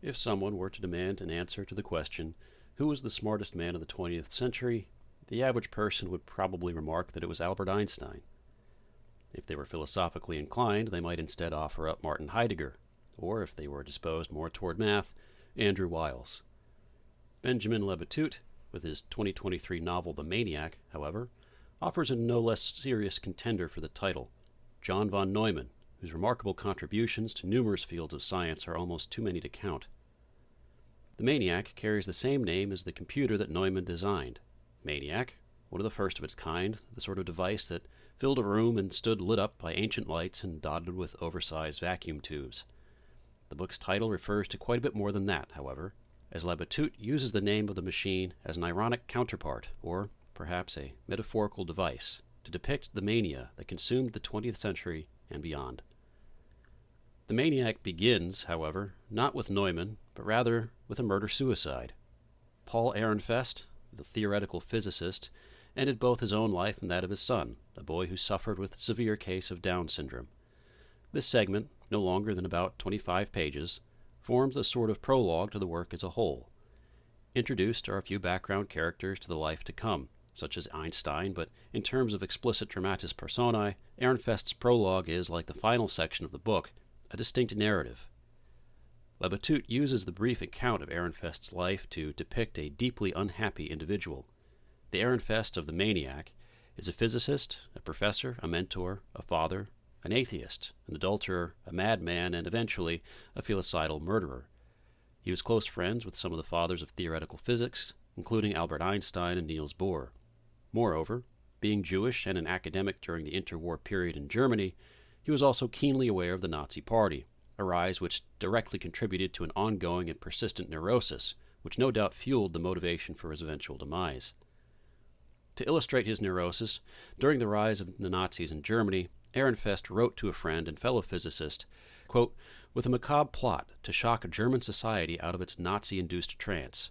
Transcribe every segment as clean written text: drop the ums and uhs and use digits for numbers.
If someone were to demand an answer to the question, who was the smartest man of the 20th century, the average person would probably remark that it was Albert Einstein. If they were philosophically inclined, they might instead offer up Martin Heidegger, or if they were disposed more toward math, Andrew Wiles. Benjamin Labatut, with his 2023 novel The Maniac, however, offers a no less serious contender for the title, John von Neumann, whose remarkable contributions to numerous fields of science are almost too many to count. The Maniac carries the same name as the computer that Neumann designed. Maniac, one of the first of its kind, the sort of device that filled a room and stood lit up by ancient lights and dotted with oversized vacuum tubes. The book's title refers to quite a bit more than that, however, as Labatut uses the name of the machine as an ironic counterpart, or perhaps a metaphorical device, to depict the mania that consumed the 20th century and beyond. The Maniac begins, however, not with Neumann, but rather with a murder-suicide. Paul Ehrenfest, the theoretical physicist, ended both his own life and that of his son, a boy who suffered with a severe case of Down syndrome. This segment, no longer than about 25 pages, forms a sort of prologue to the work as a whole. Introduced are a few background characters to the life to come, such as Einstein, but in terms of explicit dramatis personae, Ehrenfest's prologue is, like the final section of the book, a distinct narrative. Labatut uses the brief account of Ehrenfest's life to depict a deeply unhappy individual. The Ehrenfest of the Maniac is a physicist, a professor, a mentor, a father, an atheist, an adulterer, a madman, and eventually a filicidal murderer. He was close friends with some of the fathers of theoretical physics, including Albert Einstein and Niels Bohr. Moreover, being Jewish and an academic during the interwar period in Germany, he was also keenly aware of the Nazi Party, a rise which directly contributed to an ongoing and persistent neurosis, which no doubt fueled the motivation for his eventual demise. To illustrate his neurosis, during the rise of the Nazis in Germany, Ehrenfest wrote to a friend and fellow physicist, quote, "With a macabre plot to shock German society out of its Nazi-induced trance.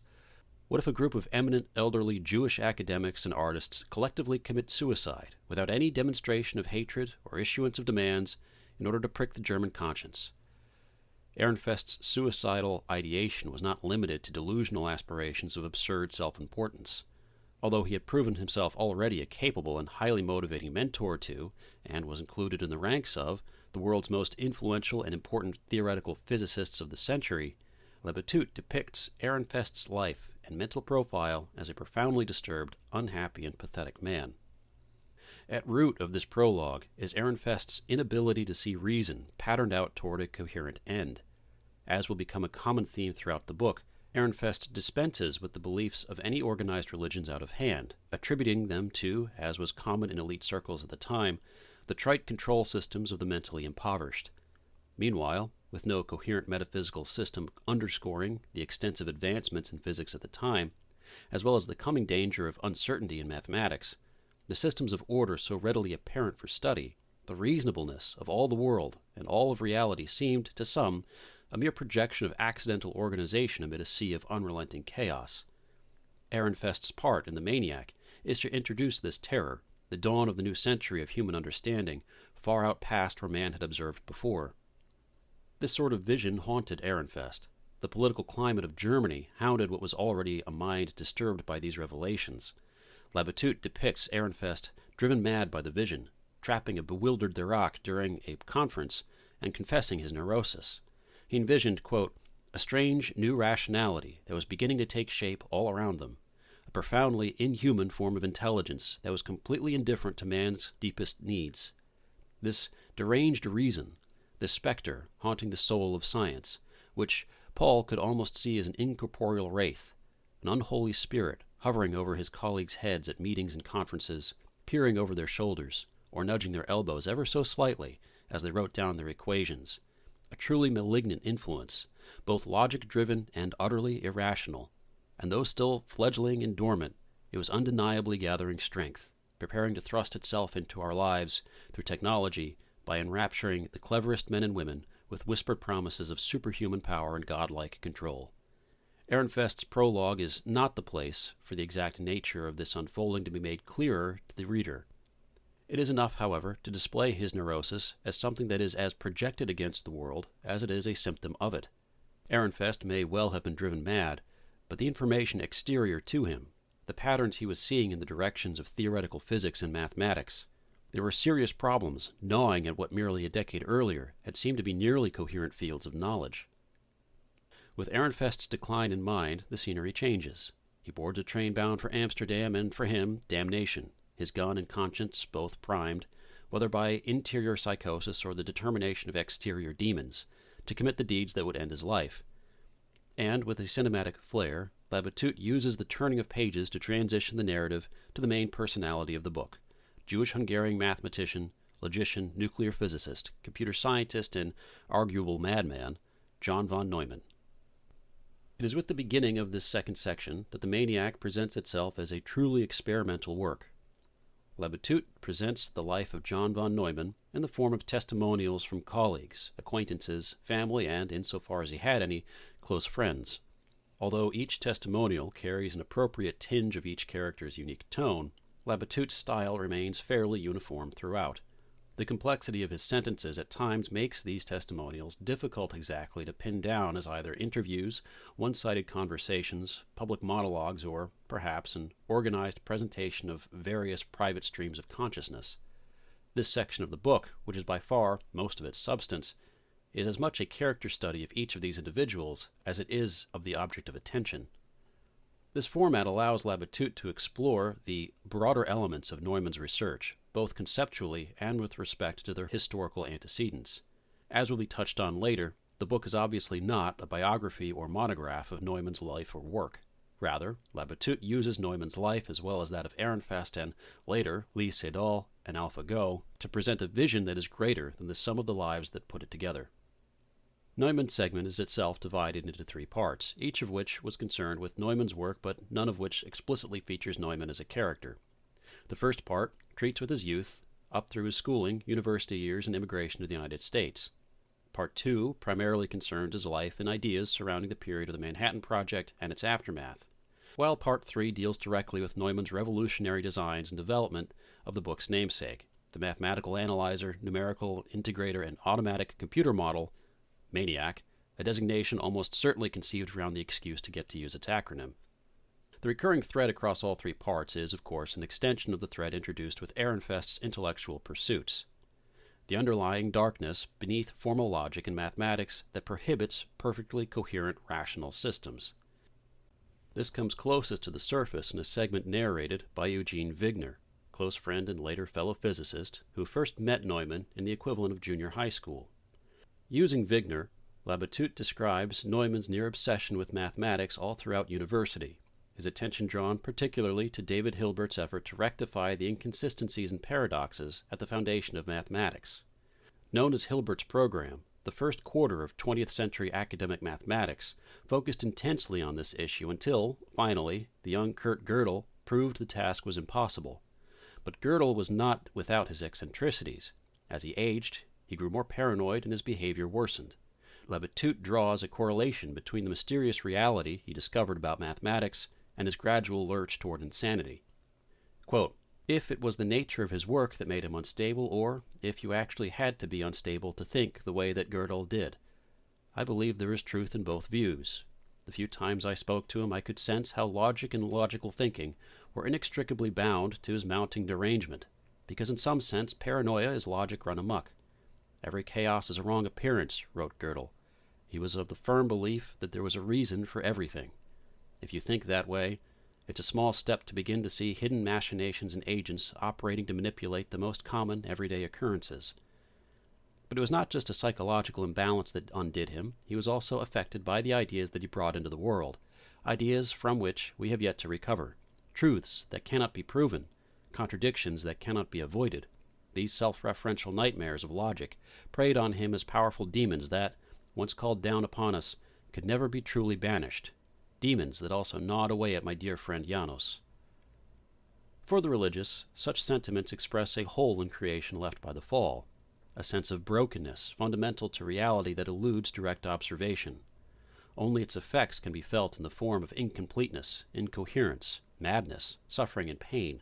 What if a group of eminent elderly Jewish academics and artists collectively commit suicide without any demonstration of hatred or issuance of demands in order to prick the German conscience?" Ehrenfest's suicidal ideation was not limited to delusional aspirations of absurd self-importance. Although he had proven himself already a capable and highly motivating mentor to, and was included in the ranks of, the world's most influential and important theoretical physicists of the century, Labatut depicts Ehrenfest's life and mental profile as a profoundly disturbed, unhappy, and pathetic man. At root of this prologue is Ehrenfest's inability to see reason patterned out toward a coherent end. As will become a common theme throughout the book, Ehrenfest dispenses with the beliefs of any organized religions out of hand, attributing them to, as was common in elite circles at the time, the trite control systems of the mentally impoverished. Meanwhile, with no coherent metaphysical system underscoring the extensive advancements in physics at the time, as well as the coming danger of uncertainty in mathematics, the systems of order so readily apparent for study, the reasonableness of all the world and all of reality seemed, to some, a mere projection of accidental organization amid a sea of unrelenting chaos. Ehrenfest's part in The Maniac is to introduce this terror, the dawn of the new century of human understanding, far out past where man had observed before. This sort of vision haunted Ehrenfest. The political climate of Germany hounded what was already a mind disturbed by these revelations. Labatut depicts Ehrenfest driven mad by the vision, trapping a bewildered Dirac during a conference and confessing his neurosis. He envisioned, quote, "a strange new rationality that was beginning to take shape all around them, a profoundly inhuman form of intelligence that was completely indifferent to man's deepest needs. This deranged reason, this specter haunting the soul of science, which Paul could almost see as an incorporeal wraith, an unholy spirit hovering over his colleagues' heads at meetings and conferences, peering over their shoulders, or nudging their elbows ever so slightly as they wrote down their equations. A truly malignant influence, both logic-driven and utterly irrational, and though still fledgling and dormant, it was undeniably gathering strength, preparing to thrust itself into our lives through technology by enrapturing the cleverest men and women with whispered promises of superhuman power and godlike control." Ehrenfest's prologue is not the place for the exact nature of this unfolding to be made clearer to the reader. It is enough, however, to display his neurosis as something that is as projected against the world as it is a symptom of it. Ehrenfest may well have been driven mad, but the information exterior to him, the patterns he was seeing in the directions of theoretical physics and mathematics, there were serious problems gnawing at what merely a decade earlier had seemed to be nearly coherent fields of knowledge. With Ehrenfest's decline in mind, the scenery changes. He boards a train bound for Amsterdam, and for him, damnation, his gun and conscience both primed, whether by interior psychosis or the determination of exterior demons, to commit the deeds that would end his life. And with a cinematic flair, Labatut uses the turning of pages to transition the narrative to the main personality of the book, Jewish-Hungarian mathematician, logician, nuclear physicist, computer scientist, and arguable madman, John von Neumann. It is with the beginning of this second section that the MANIAC presents itself as a truly experimental work. Labatut presents the life of John von Neumann in the form of testimonials from colleagues, acquaintances, family, and, insofar as he had any, close friends. Although each testimonial carries an appropriate tinge of each character's unique tone, Labatut's style remains fairly uniform throughout. The complexity of his sentences at times makes these testimonials difficult exactly to pin down as either interviews, one-sided conversations, public monologues, or, perhaps, an organized presentation of various private streams of consciousness. This section of the book, which is by far most of its substance, is as much a character study of each of these individuals as it is of the object of attention. This format allows Labatut to explore the broader elements of Neumann's research, both conceptually and with respect to their historical antecedents. As will be touched on later, the book is obviously not a biography or monograph of Neumann's life or work. Rather, Labatut uses Neumann's life as well as that of Ehrenfest and, later, Lee Sedol and AlphaGo to present a vision that is greater than the sum of the lives that put it together. Neumann's segment is itself divided into 3 parts, each of which was concerned with Neumann's work, but none of which explicitly features Neumann as a character. The first part treats with his youth, up through his schooling, university years, and immigration to the United States. Part 2 primarily concerns his life and ideas surrounding the period of the Manhattan Project and its aftermath, while Part 3 deals directly with Neumann's revolutionary designs and development of the book's namesake, the mathematical analyzer, numerical integrator, and automatic computer model, MANIAC, a designation almost certainly conceived around the excuse to get to use its acronym. The recurring thread across all 3 parts is, of course, an extension of the thread introduced with Ehrenfest's intellectual pursuits. The underlying darkness beneath formal logic and mathematics that prohibits perfectly coherent rational systems. This comes closest to the surface in a segment narrated by Eugene Wigner, close friend and later fellow physicist, who first met Neumann in the equivalent of junior high school. Using Wigner, Labatut describes Neumann's near obsession with mathematics all throughout university, his attention drawn particularly to David Hilbert's effort to rectify the inconsistencies and paradoxes at the foundation of mathematics. Known as Hilbert's program, the first quarter of 20th century academic mathematics focused intensely on this issue until, finally, the young Kurt Gödel proved the task was impossible. But Gödel was not without his eccentricities. As he aged, he grew more paranoid and his behavior worsened. Labatut draws a correlation between the mysterious reality he discovered about mathematics and his gradual lurch toward insanity. Quote, "If it was the nature of his work that made him unstable, or if you actually had to be unstable to think the way that Gödel did, I believe there is truth in both views. The few times I spoke to him, I could sense how logic and logical thinking were inextricably bound to his mounting derangement, because in some sense paranoia is logic run amok. Every chaos is a wrong appearance," wrote Gödel. He was of the firm belief that there was a reason for everything. If you think that way, it's a small step to begin to see hidden machinations and agents operating to manipulate the most common everyday occurrences. But it was not just a psychological imbalance that undid him. He was also affected by the ideas that he brought into the world, ideas from which we have yet to recover, truths that cannot be proven, contradictions that cannot be avoided. These self-referential nightmares of logic preyed on him as powerful demons that, once called down upon us, could never be truly banished. Demons that also gnawed away at my dear friend Janos. For the religious, such sentiments express a hole in creation left by the fall, a sense of brokenness fundamental to reality that eludes direct observation. Only its effects can be felt in the form of incompleteness, incoherence, madness, suffering, and pain,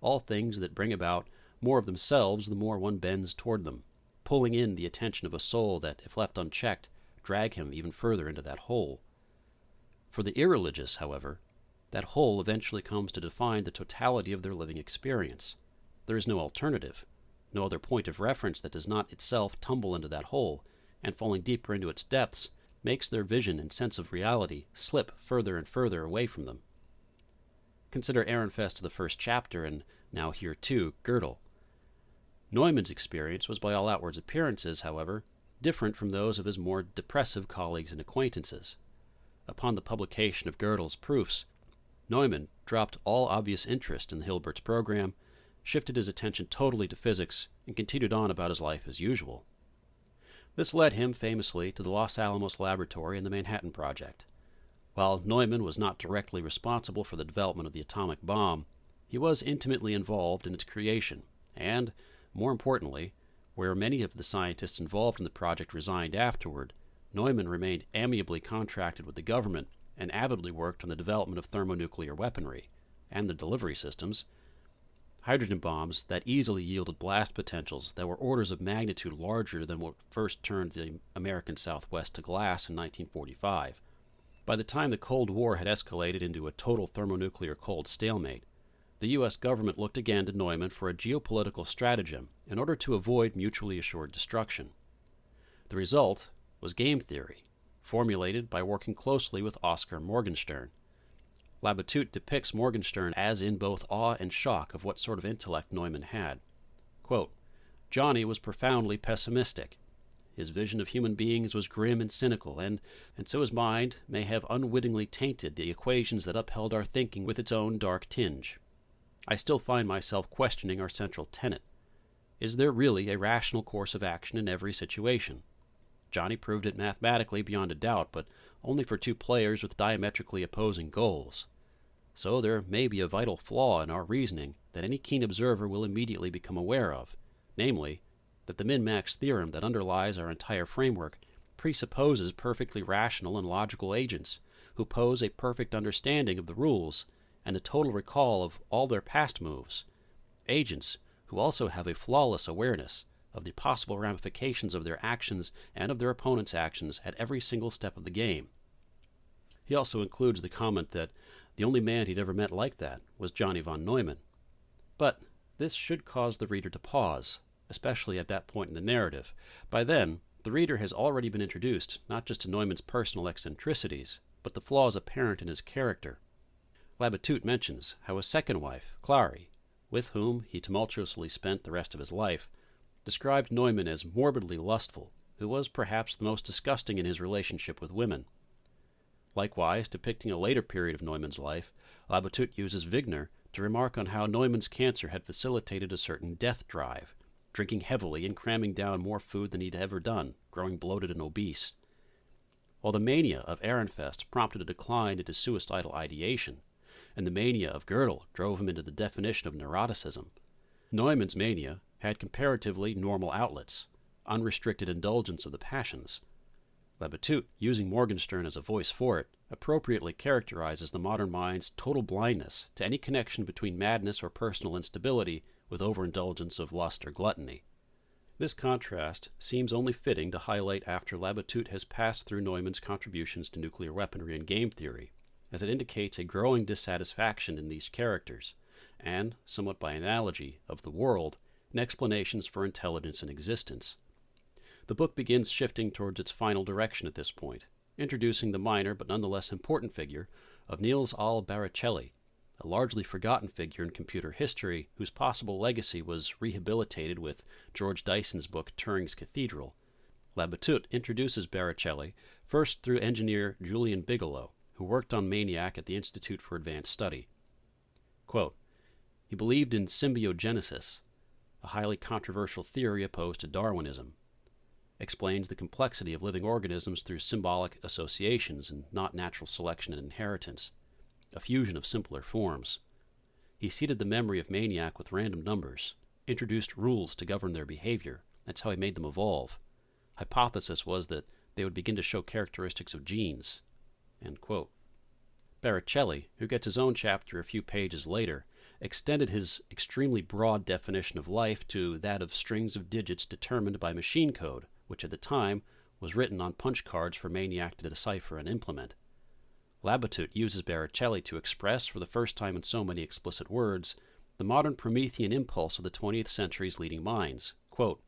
all things that bring about more of themselves the more one bends toward them, pulling in the attention of a soul that, if left unchecked, drag him even further into that hole. For the irreligious, however, that hole eventually comes to define the totality of their living experience. There is no alternative, no other point of reference that does not itself tumble into that hole, and falling deeper into its depths makes their vision and sense of reality slip further and further away from them. Consider Ehrenfest of the first chapter, and now here too, Gödel. Neumann's experience was by all outward appearances, however, different from those of his more depressive colleagues and acquaintances. Upon the publication of Gödel's proofs, Neumann dropped all obvious interest in Hilbert's program, shifted his attention totally to physics, and continued on about his life as usual. This led him famously to the Los Alamos Laboratory and the Manhattan Project. While Neumann was not directly responsible for the development of the atomic bomb, he was intimately involved in its creation, and, more importantly, where many of the scientists involved in the project resigned afterward, Neumann remained amiably contracted with the government and avidly worked on the development of thermonuclear weaponry and the delivery systems, hydrogen bombs that easily yielded blast potentials that were orders of magnitude larger than what first turned the American Southwest to glass in 1945. By the time the Cold War had escalated into a total thermonuclear cold stalemate, the U.S. government looked again to Neumann for a geopolitical stratagem in order to avoid mutually assured destruction. The result was game theory, formulated by working closely with Oskar Morgenstern. Labatut depicts Morgenstern as in both awe and shock of what sort of intellect Neumann had. Quote, Johnny was profoundly pessimistic. His vision of human beings was grim and cynical, and so his mind may have unwittingly tainted the equations that upheld our thinking with its own dark tinge. I still find myself questioning our central tenet. Is there really a rational course of action in every situation? Johnny proved it mathematically beyond a doubt, but only for two players with diametrically opposing goals. So there may be a vital flaw in our reasoning that any keen observer will immediately become aware of, namely, that the min-max theorem that underlies our entire framework presupposes perfectly rational and logical agents who pose a perfect understanding of the rules and a total recall of all their past moves, agents who also have a flawless awareness of the possible ramifications of their actions and of their opponent's actions at every single step of the game. He also includes the comment that the only man he'd ever met like that was Johnny von Neumann. But this should cause the reader to pause, especially at that point in the narrative. By then, the reader has already been introduced not just to Neumann's personal eccentricities, but the flaws apparent in his character. Labatut mentions how his second wife, Clary, with whom he tumultuously spent the rest of his life, described Neumann as morbidly lustful, who was perhaps the most disgusting in his relationship with women. Likewise, depicting a later period of Neumann's life, Labatut uses Wigner to remark on how Neumann's cancer had facilitated a certain death drive, drinking heavily and cramming down more food than he'd ever done, growing bloated and obese. While the mania of Ehrenfest prompted a decline into suicidal ideation, and the mania of Gödel drove him into the definition of neuroticism, Neumann's mania had comparatively normal outlets, unrestricted indulgence of the passions. Labatut, using Morgenstern as a voice for it, appropriately characterizes the modern mind's total blindness to any connection between madness or personal instability with overindulgence of lust or gluttony. This contrast seems only fitting to highlight after Labatut has passed through Neumann's contributions to nuclear weaponry and game theory, as it indicates a growing dissatisfaction in these characters, and, somewhat by analogy, of the world, and explanations for intelligence and existence. The book begins shifting towards its final direction at this point, introducing the minor but nonetheless important figure of Niels Ahl Baricelli, a largely forgotten figure in computer history whose possible legacy was rehabilitated with George Dyson's book Turing's Cathedral. Labatut introduces Baricelli first through engineer Julian Bigelow, who worked on MANIAC at the Institute for Advanced Study. Quote, he believed in symbiogenesis, a highly controversial theory opposed to Darwinism. Explains the complexity of living organisms through symbolic associations and not natural selection and inheritance, a fusion of simpler forms. He seeded the memory of MANIAC with random numbers, introduced rules to govern their behavior. That's how he made them evolve. Hypothesis was that they would begin to show characteristics of genes. End quote. Baricelli, who gets his own chapter a few pages later, extended his extremely broad definition of life to that of strings of digits determined by machine code, which at the time was written on punch cards for MANIAC to decipher and implement. Labatut uses Baricelli to express, for the first time in so many explicit words, the modern Promethean impulse of the 20th century's leading minds. Quote,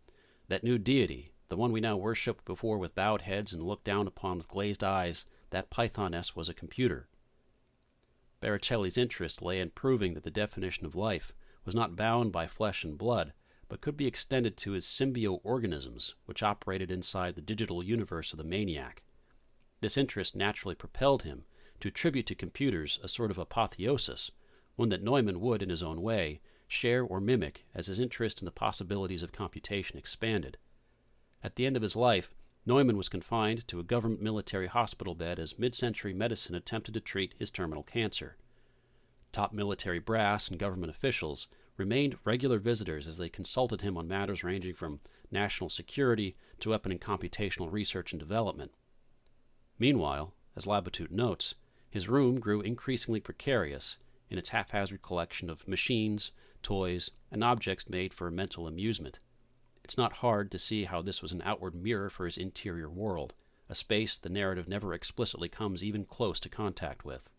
"That new deity, the one we now worship before with bowed heads and look down upon with glazed eyes, that Pythoness was a computer." Baricelli's interest lay in proving that the definition of life was not bound by flesh and blood, but could be extended to his symbio-organisms, which operated inside the digital universe of the MANIAC. This interest naturally propelled him to attribute to computers a sort of apotheosis, one that Neumann would, in his own way, share or mimic as his interest in the possibilities of computation expanded. At the end of his life, Neumann was confined to a government military hospital bed as mid-century medicine attempted to treat his terminal cancer. Top military brass and government officials remained regular visitors as they consulted him on matters ranging from national security to weapon and computational research and development. Meanwhile, as Labatut notes, his room grew increasingly precarious in its haphazard collection of machines, toys, and objects made for mental amusement. It's not hard to see how this was an outward mirror for his interior world, a space the narrative never explicitly comes even close to contact with.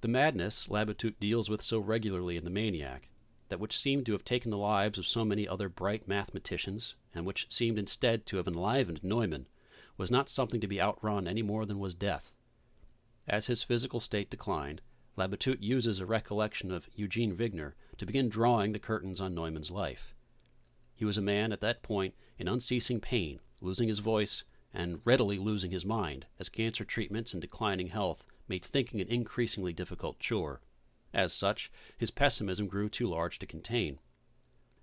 The madness Labatut deals with so regularly in the MANIAC, that which seemed to have taken the lives of so many other bright mathematicians, and which seemed instead to have enlivened Neumann, was not something to be outrun any more than was death. As his physical state declined, Labatut uses a recollection of Eugene Wigner to begin drawing the curtains on Neumann's life. He was a man at that point in unceasing pain, losing his voice, and readily losing his mind, as cancer treatments and declining health made thinking an increasingly difficult chore. As such, his pessimism grew too large to contain.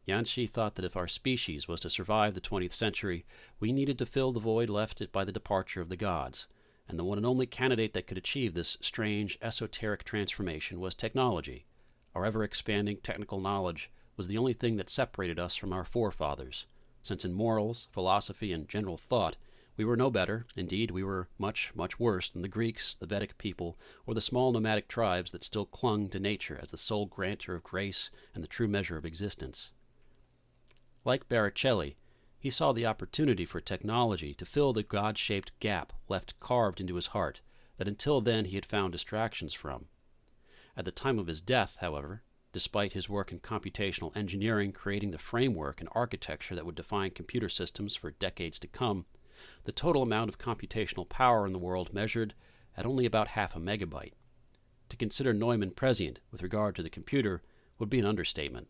Yancey thought that if our species was to survive the 20th century, we needed to fill the void left by the departure of the gods, and the one and only candidate that could achieve this strange, esoteric transformation was technology. Our ever-expanding technical knowledge was the only thing that separated us from our forefathers, since in morals, philosophy, and general thought, we were no better, indeed we were much, much worse than the Greeks, the Vedic people, or the small nomadic tribes that still clung to nature as the sole grantor of grace and the true measure of existence. Like Baricelli, he saw the opportunity for technology to fill the God-shaped gap left carved into his heart that until then he had found distractions from. At the time of his death, however, despite his work in computational engineering creating the framework and architecture that would define computer systems for decades to come, the total amount of computational power in the world measured at only about half a megabyte. To consider Neumann prescient with regard to the computer would be an understatement,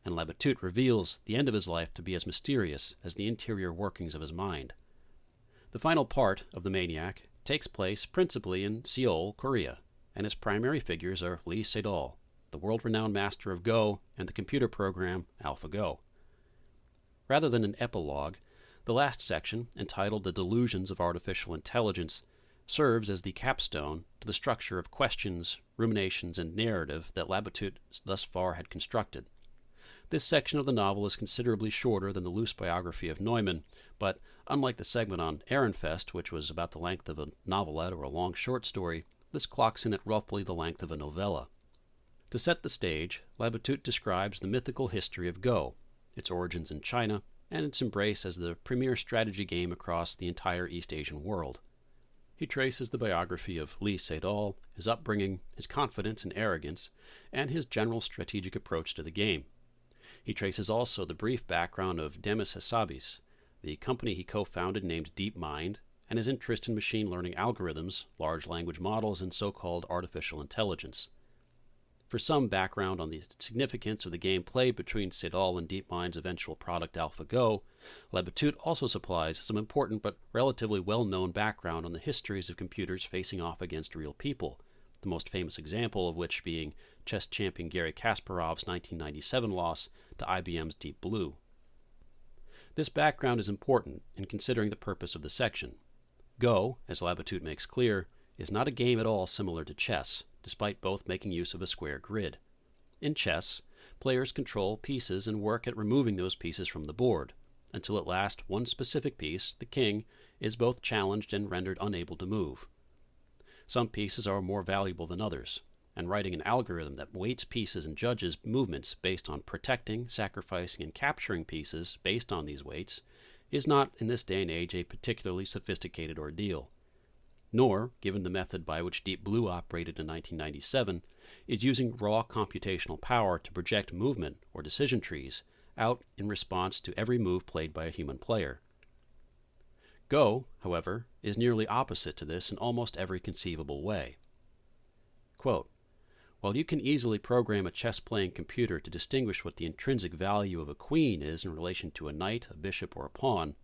and Labatut reveals the end of his life to be as mysterious as the interior workings of his mind. The final part of the MANIAC takes place principally in Seoul, Korea, and its primary figures are Lee Sedol, the world-renowned master of Go, and the computer program AlphaGo. Rather than an epilogue, the last section, entitled The Delusions of Artificial Intelligence, serves as the capstone to the structure of questions, ruminations, and narrative that Labatut thus far had constructed. This section of the novel is considerably shorter than the loose biography of Neumann, but unlike the segment on Ehrenfest, which was about the length of a novelette or a long short story, this clocks in at roughly the length of a novella. To set the stage, Labatut describes the mythical history of Go, its origins in China, and its embrace as the premier strategy game across the entire East Asian world. He traces the biography of Lee Sedol, his upbringing, his confidence and arrogance, and his general strategic approach to the game. He traces also the brief background of Demis Hassabis, the company he co-founded named DeepMind, and his interest in machine learning algorithms, large language models, and so-called artificial intelligence. For some background on the significance of the game played between Sedol and DeepMind's eventual product AlphaGo, Labatut also supplies some important but relatively well-known background on the histories of computers facing off against real people, the most famous example of which being chess champion Garry Kasparov's 1997 loss to IBM's Deep Blue. This background is important in considering the purpose of the section. Go, as Labatut makes clear, is not a game at all similar to chess, despite both making use of a square grid. In chess, players control pieces and work at removing those pieces from the board, until at last one specific piece, the king, is both challenged and rendered unable to move. Some pieces are more valuable than others, and writing an algorithm that weights pieces and judges movements based on protecting, sacrificing, and capturing pieces based on these weights is not in this day and age a particularly sophisticated ordeal. Nor, given the method by which Deep Blue operated in 1997, is using raw computational power to project movement or decision trees out in response to every move played by a human player. Go, however, is nearly opposite to this in almost every conceivable way. Quote, "While you can easily program a chess-playing computer to distinguish what the intrinsic value of a queen is in relation to a knight, a bishop, or a pawn,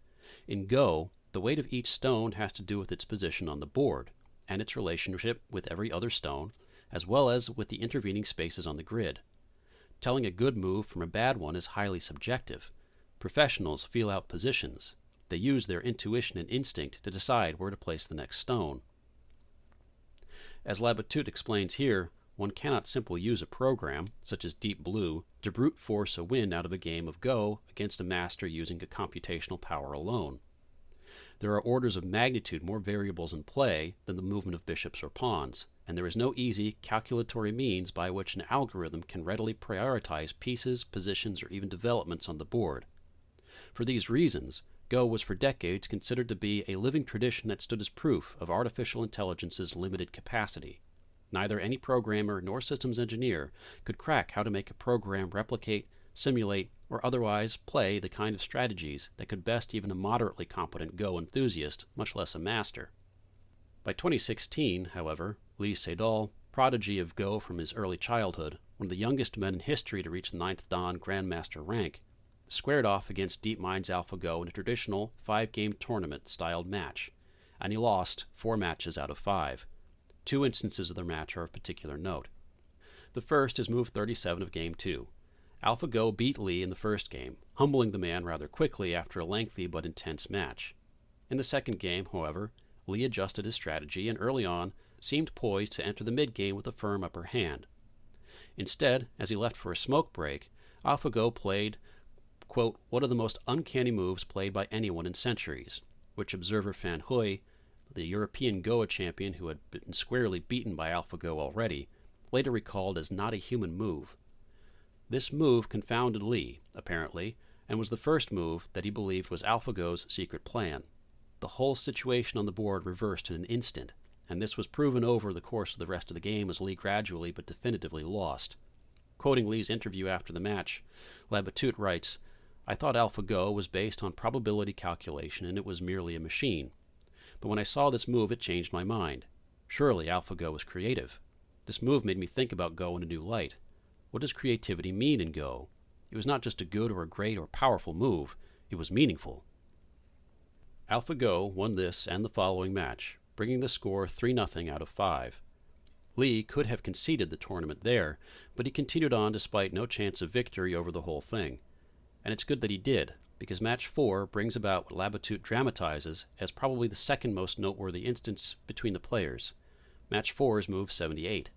in Go, the weight of each stone has to do with its position on the board and its relationship with every other stone, as well as with the intervening spaces on the grid. Telling a good move from a bad one is highly subjective. Professionals feel out positions. They use their intuition and instinct to decide where to place the next stone." As Labatut explains here, one cannot simply use a program, such as Deep Blue, to brute force a win out of a game of Go against a master using a computational power alone. There are orders of magnitude more variables in play than the movement of bishops or pawns, and there is no easy calculatory means by which an algorithm can readily prioritize pieces, positions, or even developments on the board. For these reasons, Go was for decades considered to be a living tradition that stood as proof of artificial intelligence's limited capacity. Neither any programmer nor systems engineer could crack how to make a program replicate, simulate, or otherwise play the kind of strategies that could best even a moderately competent Go enthusiast, much less a master. By 2016, however, Lee Sedol, prodigy of Go from his early childhood, one of the youngest men in history to reach the 9th Dan Grandmaster rank, squared off against DeepMind's AlphaGo in a traditional 5-game tournament-styled match, and he lost 4 matches out of 5. 2 instances of the match are of particular note. The first is move 37 of Game 2. AlphaGo beat Lee in the first game, humbling the man rather quickly after a lengthy but intense match. In the second game, however, Lee adjusted his strategy and early on seemed poised to enter the mid-game with a firm upper hand. Instead, as he left for a smoke break, AlphaGo played, quote, "one of the most uncanny moves played by anyone in centuries," which observer Van Hooy, the European Goa champion who had been squarely beaten by AlphaGo already, later recalled as not a human move. This move confounded Lee, apparently, and was the first move that he believed was AlphaGo's secret plan. The whole situation on the board reversed in an instant, and this was proven over the course of the rest of the game as Lee gradually but definitively lost. Quoting Lee's interview after the match, Labatut writes, "I thought AlphaGo was based on probability calculation and it was merely a machine. But when I saw this move, it changed my mind. Surely AlphaGo is creative. This move made me think about Go in a new light. What does creativity mean in Go? It was not just a good or a great or powerful move, it was meaningful." AlphaGo won this and the following match, bringing the score 3-0 out of 5. Lee could have conceded the tournament there, but he continued on despite no chance of victory over the whole thing. And it's good that he did, because Match 4 brings about what Labatut dramatizes as probably the second most noteworthy instance between the players. Match 4 is move 78.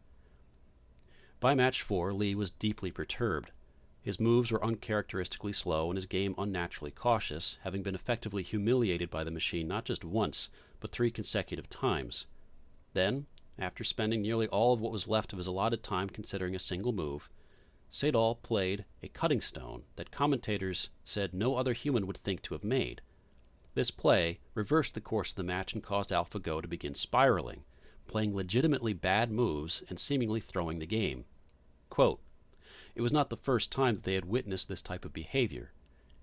By Match 4, Lee was deeply perturbed. His moves were uncharacteristically slow and his game unnaturally cautious, having been effectively humiliated by the machine not just once, but 3 consecutive times. Then, after spending nearly all of what was left of his allotted time considering a single move, Sedol played a cutting stone that commentators said no other human would think to have made. This play reversed the course of the match and caused AlphaGo to begin spiraling, playing legitimately bad moves and seemingly throwing the game. Quote, "It was not the first time that they had witnessed this type of behavior.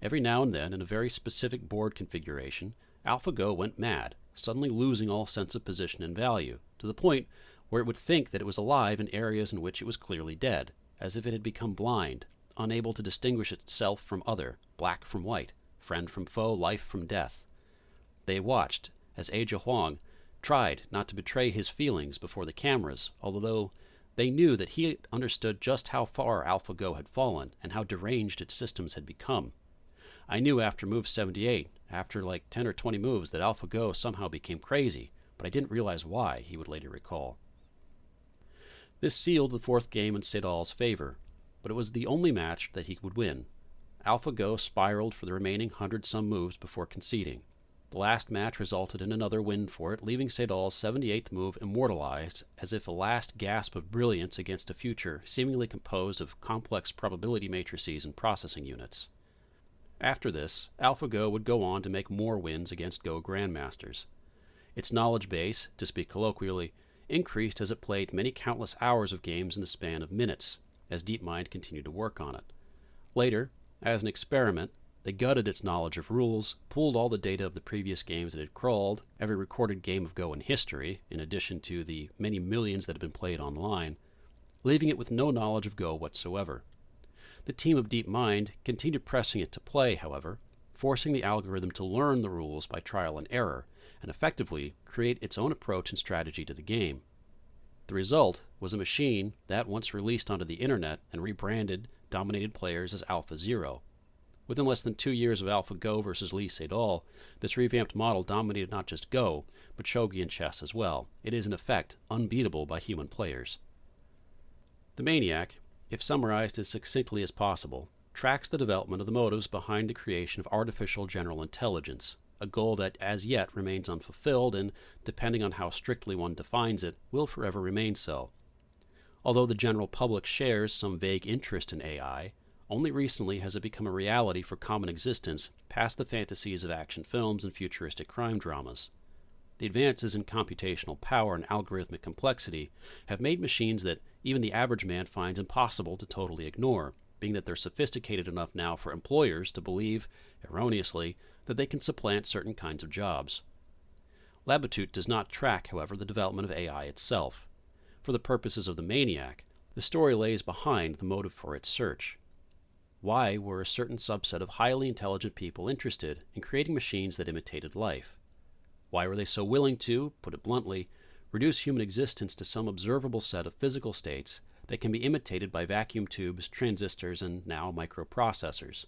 Every now and then, in a very specific board configuration, AlphaGo went mad, suddenly losing all sense of position and value, to the point where it would think that it was alive in areas in which it was clearly dead, as if it had become blind, unable to distinguish itself from other, black from white, friend from foe, life from death. They watched as Aja Huang tried not to betray his feelings before the cameras, although they knew that he understood just how far AlphaGo had fallen and how deranged its systems had become. I knew after move 78, after like 10 or 20 moves, that AlphaGo somehow became crazy, but I didn't realize why," he would later recall. This sealed the 4th game in Sedol's favor, but it was the only match that he would win. AlphaGo spiraled for the remaining 100-some moves before conceding. The last match resulted in another win for it, leaving Sedol's 78th move immortalized as if a last gasp of brilliance against a future seemingly composed of complex probability matrices and processing units. After this, AlphaGo would go on to make more wins against Go grandmasters. Its knowledge base, to speak colloquially, increased as it played many countless hours of games in the span of minutes, as DeepMind continued to work on it. Later, as an experiment, they gutted its knowledge of rules, pulled all the data of the previous games it had crawled, every recorded game of Go in history, in addition to the many millions that had been played online, leaving it with no knowledge of Go whatsoever. The team of DeepMind continued pressing it to play, however, forcing the algorithm to learn the rules by trial and error, and effectively create its own approach and strategy to the game. The result was a machine that, once released onto the internet and rebranded, dominated players as AlphaZero. Within less than 2 years of AlphaGo versus Lee Sedol, this revamped model dominated not just Go, but shogi and chess as well. It is, in effect, unbeatable by human players. The MANIAC, if summarized as succinctly as possible, tracks the development of the motives behind the creation of artificial general intelligence, a goal that as yet remains unfulfilled and, depending on how strictly one defines it, will forever remain so. Although the general public shares some vague interest in AI, only recently has it become a reality for common existence past the fantasies of action films and futuristic crime dramas. The advances in computational power and algorithmic complexity have made machines that even the average man finds impossible to totally ignore, being that they're sophisticated enough now for employers to believe, erroneously, that they can supplant certain kinds of jobs. Labatut does not track, however, the development of AI itself. For the purposes of the MANIAC, the story lays behind the motive for its search. Why were a certain subset of highly intelligent people interested in creating machines that imitated life? Why were they so willing to, put it bluntly, reduce human existence to some observable set of physical states that can be imitated by vacuum tubes, transistors, and now microprocessors?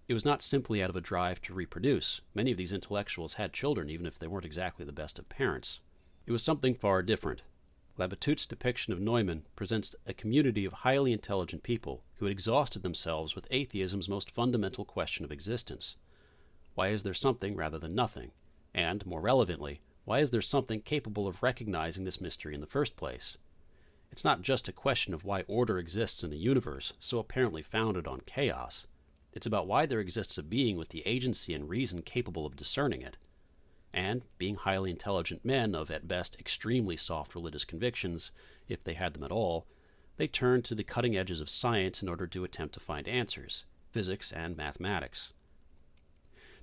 It was not simply out of a drive to reproduce. Many of these intellectuals had children, even if they weren't exactly the best of parents. It was something far different. Labatut's depiction of Neumann presents a community of highly intelligent people who had exhausted themselves with atheism's most fundamental question of existence. Why is there something rather than nothing? And, more relevantly, why is there something capable of recognizing this mystery in the first place? It's not just a question of why order exists in a universe so apparently founded on chaos. It's about why there exists a being with the agency and reason capable of discerning it. And, being highly intelligent men of at best extremely soft religious convictions, if they had them at all, they turned to the cutting edges of science in order to attempt to find answers, physics and mathematics.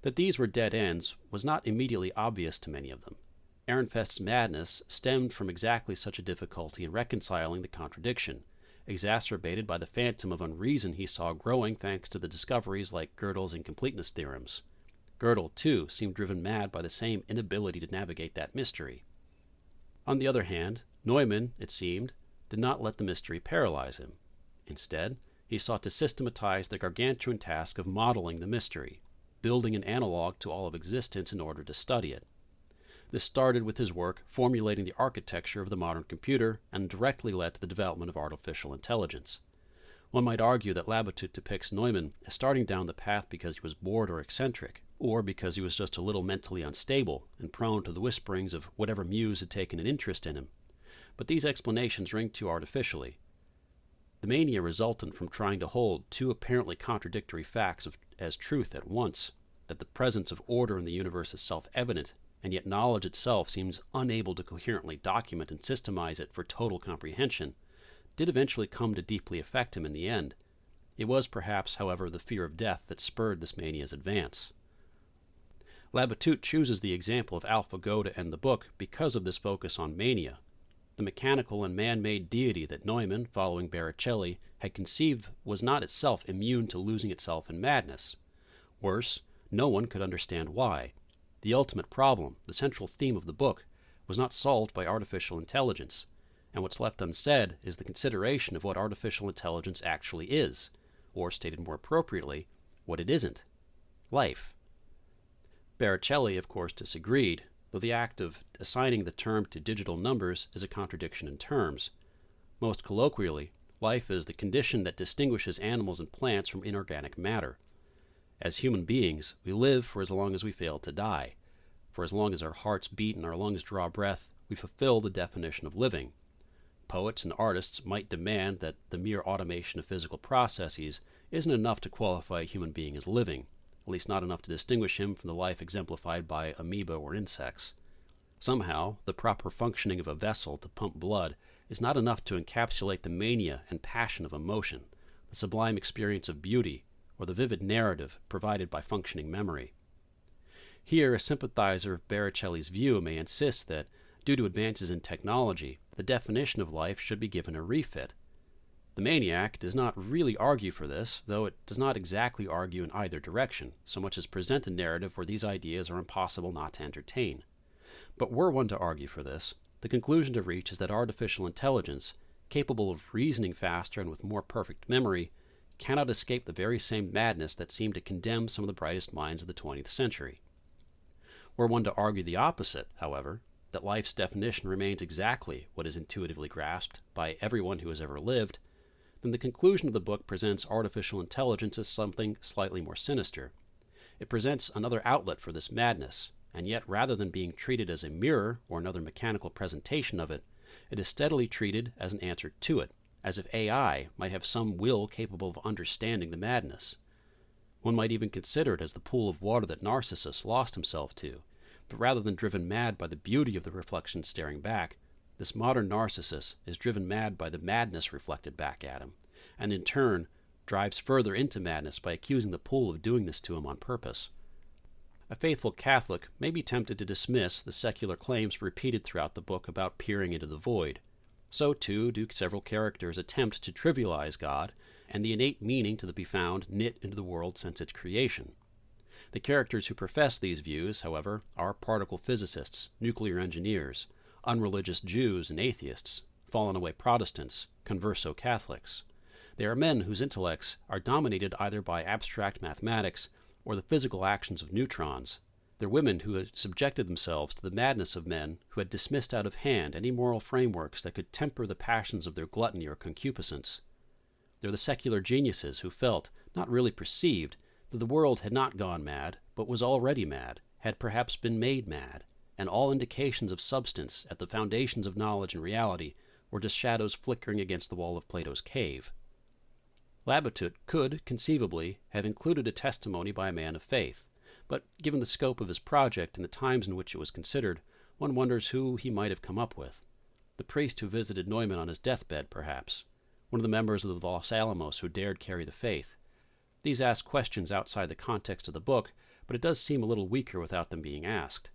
That these were dead ends was not immediately obvious to many of them. Ehrenfest's madness stemmed from exactly such a difficulty in reconciling the contradiction, exacerbated by the phantom of unreason he saw growing thanks to the discoveries like Gödel's incompleteness theorems. Gödel, too, seemed driven mad by the same inability to navigate that mystery. On the other hand, Neumann, it seemed, did not let the mystery paralyze him. Instead, he sought to systematize the gargantuan task of modeling the mystery, building an analog to all of existence in order to study it. This started with his work formulating the architecture of the modern computer and directly led to the development of artificial intelligence. One might argue that Labatut depicts Neumann as starting down the path because he was bored or eccentric, or because he was just a little mentally unstable and prone to the whisperings of whatever muse had taken an interest in him. But these explanations ring too artificially. The mania resultant from trying to hold two apparently contradictory facts as truth at once, that the presence of order in the universe is self-evident, and yet knowledge itself seems unable to coherently document and systemize it for total comprehension, did eventually come to deeply affect him in the end. It was perhaps, however, the fear of death that spurred this mania's advance. Labatut chooses the example of AlphaGo to end the book because of this focus on mania. The mechanical and man-made deity that Neumann, following Baricelli, had conceived was not itself immune to losing itself in madness. Worse, no one could understand why. The ultimate problem, the central theme of the book, was not solved by artificial intelligence, and what's left unsaid is the consideration of what artificial intelligence actually is, or stated more appropriately, what it isn't: life. Baricelli, of course, disagreed, though the act of assigning the term to digital numbers is a contradiction in terms. Most colloquially, life is the condition that distinguishes animals and plants from inorganic matter. As human beings, we live for as long as we fail to die. For as long as our hearts beat and our lungs draw breath, we fulfill the definition of living. Poets and artists might demand that the mere automation of physical processes isn't enough to qualify a human being as living, at least not enough to distinguish him from the life exemplified by amoeba or insects. Somehow, the proper functioning of a vessel to pump blood is not enough to encapsulate the mania and passion of emotion, the sublime experience of beauty, or the vivid narrative provided by functioning memory. Here, a sympathizer of Baricelli's view may insist that, due to advances in technology, the definition of life should be given a refit. The MANIAC does not really argue for this, though it does not exactly argue in either direction, so much as present a narrative where these ideas are impossible not to entertain. But were one to argue for this, the conclusion to reach is that artificial intelligence, capable of reasoning faster and with more perfect memory, cannot escape the very same madness that seemed to condemn some of the brightest minds of the 20th century. Were one to argue the opposite, however, that life's definition remains exactly what is intuitively grasped by everyone who has ever lived, then the conclusion of the book presents artificial intelligence as something slightly more sinister. It presents another outlet for this madness, and yet rather than being treated as a mirror or another mechanical presentation of it, it is steadily treated as an answer to it, as if AI might have some will capable of understanding the madness. One might even consider it as the pool of water that Narcissus lost himself to, but rather than driven mad by the beauty of the reflection staring back, this modern Narcissus is driven mad by the madness reflected back at him, and in turn drives further into madness by accusing the pool of doing this to him on purpose. A faithful Catholic may be tempted to dismiss the secular claims repeated throughout the book about peering into the void. So, too, do several characters attempt to trivialize God and the innate meaning to be found knit into the world since its creation. The characters who profess these views, however, are particle physicists, nuclear engineers, unreligious Jews and atheists, fallen-away Protestants, converso Catholics. They are men whose intellects are dominated either by abstract mathematics or the physical actions of neutrons. They're women who had subjected themselves to the madness of men who had dismissed out of hand any moral frameworks that could temper the passions of their gluttony or concupiscence. They're the secular geniuses who felt, not really perceived, that the world had not gone mad, but was already mad, had perhaps been made mad, and all indications of substance at the foundations of knowledge and reality were just shadows flickering against the wall of Plato's cave. Labatut could, conceivably, have included a testimony by a man of faith, but given the scope of his project and the times in which it was considered, one wonders who he might have come up with. The priest who visited Neumann on his deathbed, perhaps. One of the members of the Los Alamos who dared carry the faith. These ask questions outside the context of the book, but it does seem a little weaker without them being asked.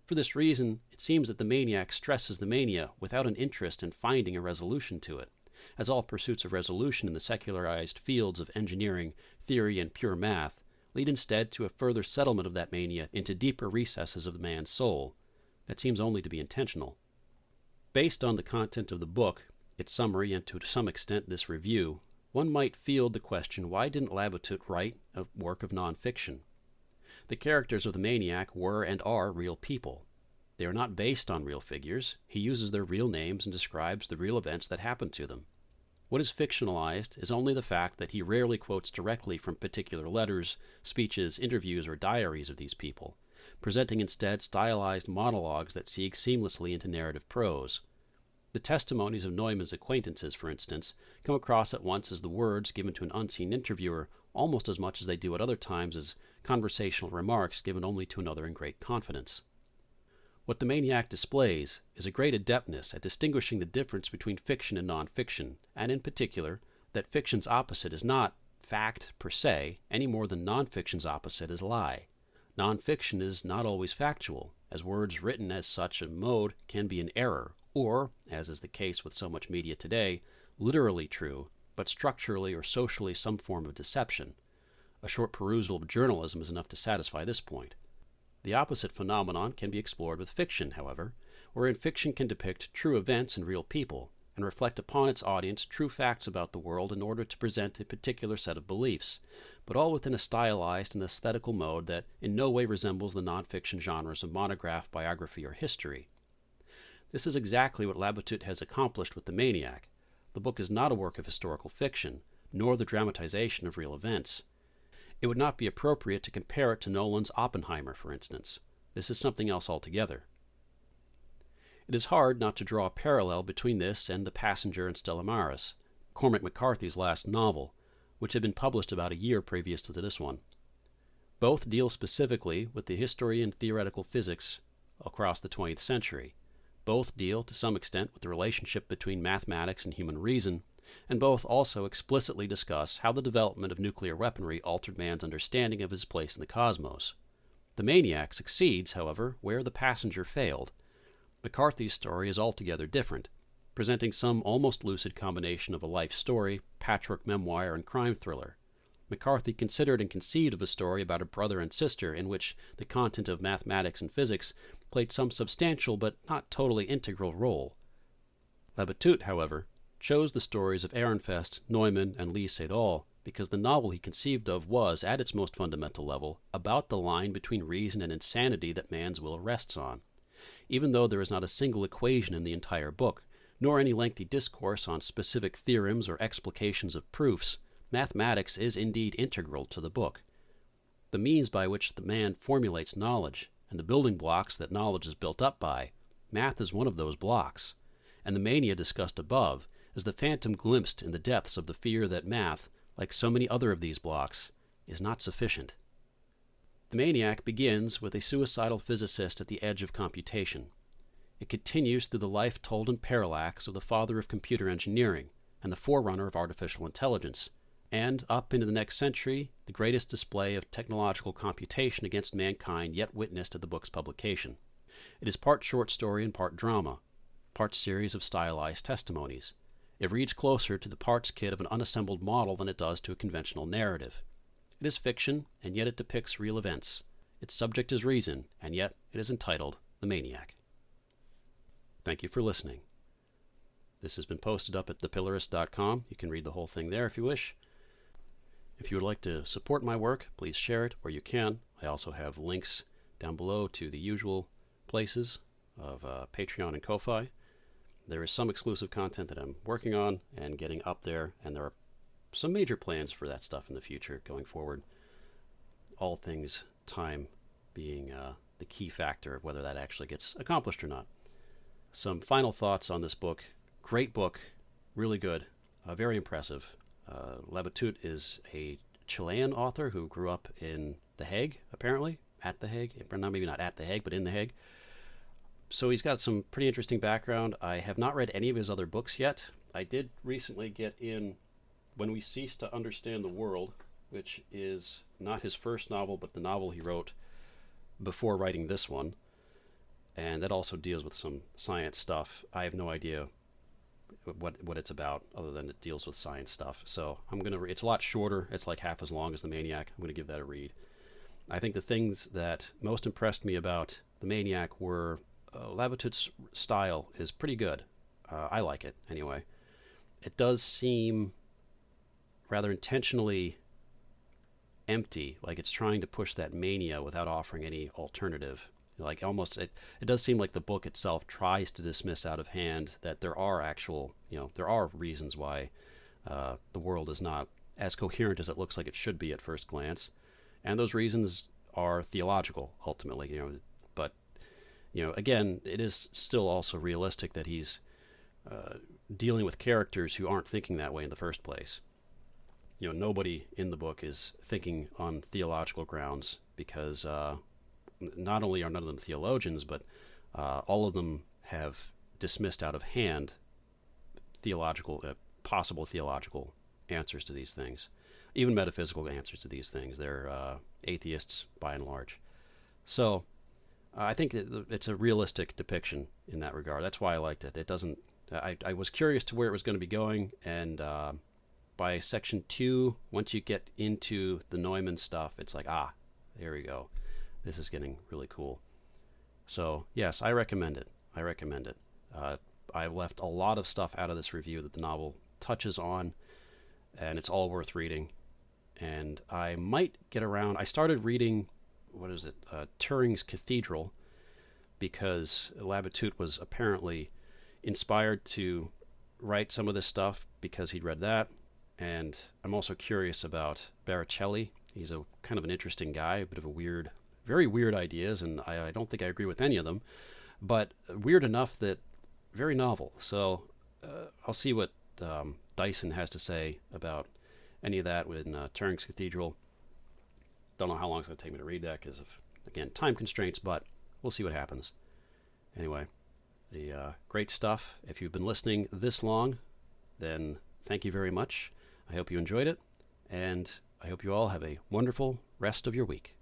For this reason, it seems that the MANIAC stresses the mania without an interest in finding a resolution to it, as all pursuits of resolution in the secularized fields of engineering, theory, and pure math lead instead to a further settlement of that mania into deeper recesses of the man's soul. That seems only to be intentional. Based on the content of the book, its summary, and to some extent this review, one might field the question, why didn't Labatut write a work of nonfiction? The characters of the MANIAC were and are real people. They are not based on real figures. He uses their real names and describes the real events that happened to them. What is fictionalized is only the fact that he rarely quotes directly from particular letters, speeches, interviews, or diaries of these people, presenting instead stylized monologues that seek seamlessly into narrative prose. The testimonies of Neumann's acquaintances, for instance, come across at once as the words given to an unseen interviewer almost as much as they do at other times as conversational remarks given only to another in great confidence. What the MANIAC displays is a great adeptness at distinguishing the difference between fiction and nonfiction, and in particular, that fiction's opposite is not fact per se, any more than nonfiction's opposite is lie. Nonfiction is not always factual, as words written as such a mode can be an error, or, as is the case with so much media today, literally true, but structurally or socially some form of deception. A short perusal of journalism is enough to satisfy this point. The opposite phenomenon can be explored with fiction, however, wherein fiction can depict true events and real people, and reflect upon its audience true facts about the world in order to present a particular set of beliefs, but all within a stylized and aesthetical mode that in no way resembles the nonfiction genres of monograph, biography, or history. This is exactly what Labatut has accomplished with the MANIAC. The book is not a work of historical fiction, nor the dramatization of real events. It would not be appropriate to compare it to Nolan's Oppenheimer, for instance. This is something else altogether. It is hard not to draw a parallel between this and The Passenger and Stella Maris, Cormac McCarthy's last novel, which had been published about a year previous to this one. Both deal specifically with the history and theoretical physics across the 20th century. Both deal, to some extent, with the relationship between mathematics and human reason, and both also explicitly discuss how the development of nuclear weaponry altered man's understanding of his place in the cosmos. The Maniac succeeds, however, where the Passenger failed. McCarthy's story is altogether different, presenting some almost lucid combination of a life story, patchwork memoir, and crime thriller. McCarthy considered and conceived of a story about a brother and sister in which the content of mathematics and physics played some substantial but not totally integral role. Labatut, however, chose the stories of Ehrenfest, Neumann, and Lee Sedol because the novel he conceived of was, at its most fundamental level, about the line between reason and insanity that man's will rests on. Even though there is not a single equation in the entire book, nor any lengthy discourse on specific theorems or explications of proofs, mathematics is indeed integral to the book. The means by which the man formulates knowledge, and the building blocks that knowledge is built up by, math is one of those blocks, and the mania discussed above is the phantom glimpsed in the depths of the fear that math, like so many other of these blocks, is not sufficient. The Maniac begins with a suicidal physicist at the edge of computation. It continues through the life told in parallax of the father of computer engineering and the forerunner of artificial intelligence, and up into the next century, the greatest display of technological computation against mankind yet witnessed at the book's publication. It is part short story and part drama, part series of stylized testimonies. It reads closer to the parts kit of an unassembled model than it does to a conventional narrative. It is fiction, and yet it depicts real events. Its subject is reason, and yet it is entitled The Maniac. Thank you for listening. This has been posted up at thepillarist.com. You can read the whole thing there if you wish. If you would like to support my work, please share it where you can. I also have links down below to the usual places of Patreon and Ko-Fi. There is some exclusive content that I'm working on and getting up there, and there are some major plans for that stuff in the future going forward. All things time being the key factor of whether that actually gets accomplished or not. Some final thoughts on this book. Great book, really good, very impressive. Labatut is a Chilean author who grew up in The Hague, apparently, at The Hague. Maybe not at The Hague, but in The Hague. So he's got some pretty interesting background. I have not read any of his other books yet. I did recently get in When We Cease to Understand the World, which is not his first novel, but the novel he wrote before writing this one. And that also deals with some science stuff. I have no idea what it's about, other than it deals with science stuff. So I'm gonna. It's a lot shorter. It's like half as long as The Maniac. I'm gonna give that a read. I think the things that most impressed me about The Maniac were Labatut's style is pretty good. I like it anyway. It does seem rather intentionally empty, like it's trying to push that mania without offering any alternative. Like almost, it does seem like the book itself tries to dismiss out of hand that there are actual, there are reasons why the world is not as coherent as it looks like it should be at first glance, and those reasons are theological ultimately. But again, it is still also realistic that he's dealing with characters who aren't thinking that way in the first place. Nobody in the book is thinking on theological grounds because not only are none of them theologians, but all of them have dismissed out of hand possible theological answers to these things, even metaphysical answers to these things. They're atheists by and large. So I think it's a realistic depiction in that regard. That's why I liked it. It doesn't. I was curious to where it was going to be going, and by section 2, once you get into the Neumann stuff, it's like, there we go. This is getting really cool. So yes, I recommend it. I left a lot of stuff out of this review that the novel touches on, and it's all worth reading. And I might get around. I started reading, Turing's Cathedral, because Labatut was apparently inspired to write some of this stuff because he'd read that. And I'm also curious about Baricelli. He's a kind of an interesting guy, a bit of a very weird ideas, and I don't think I agree with any of them, but weird enough that very novel. So I'll see what Dyson has to say about any of that with Turing's Cathedral. Don't know how long it's going to take me to read that because of, again, time constraints, but we'll see what happens. Anyway, the great stuff. If you've been listening this long, then thank you very much. I hope you enjoyed it, and I hope you all have a wonderful rest of your week.